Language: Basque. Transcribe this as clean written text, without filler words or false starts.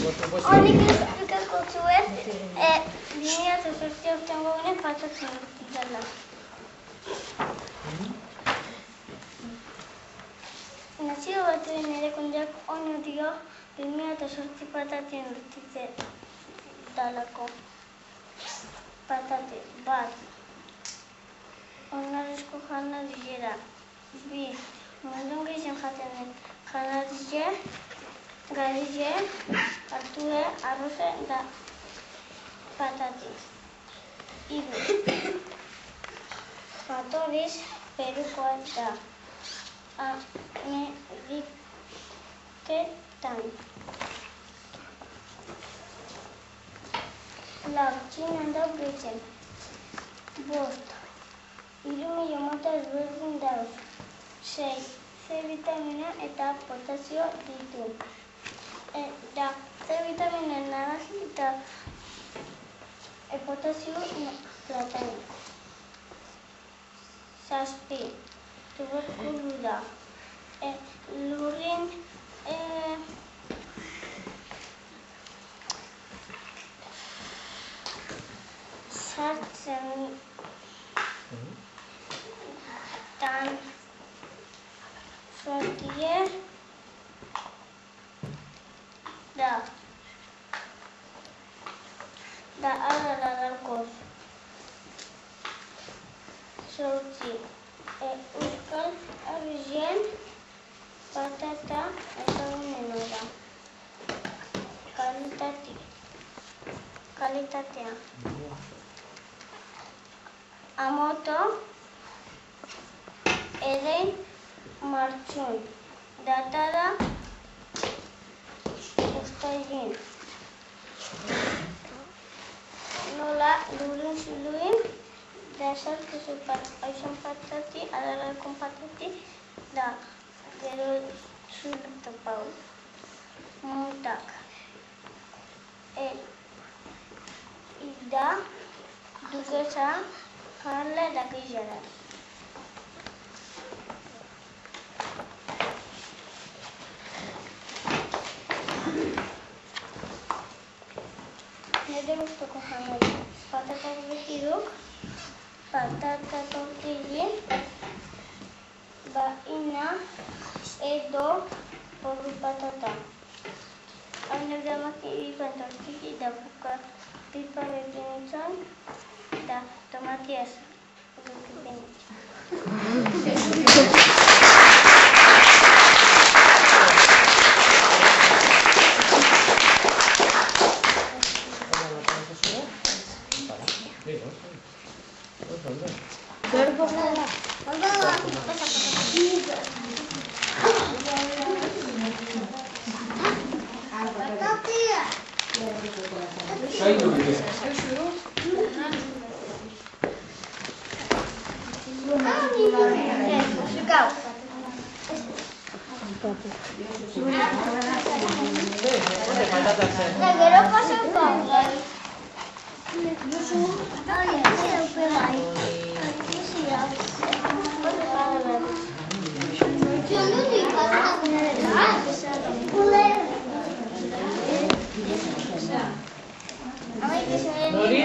Honek esplikako zuen, 2008 urtean gogunen patatzen dela. Nazio Batuen erakundeak onu dio 2008 patatzen urtitzen dalako. Patate bat. Onarezko janariera. 2. Mundun gehien jaten den janarie, garie, hartue, arroze da patate. 3. Jatorriz Perukoa da Ameriketan. 4. Txinan da gehien. 5. 3 milio mota ezberdin dauz. 6. C vitamina eta potasio ditu. Da C vitamina naranja eta potasio platano. 7. Tuberkulu da. Lurrin sartzen dan sortie da alararkoz. 8. Euskal Herrian patata ezagunena da. Kalitatea. Amoto erein martxun. Datada ustailin. Nola lurin zuluin dasartu aizan patati, alarrakon patati da gero zultapau. Montak. Ida dukesa harle da gizarar. Nire guztoko janari. Patatak behiruk, patata tortillin, baina edo porru patata. Haine damak iban tortilli da buka pipa bebinitzen da tomatiaz bebinitzen. Nori?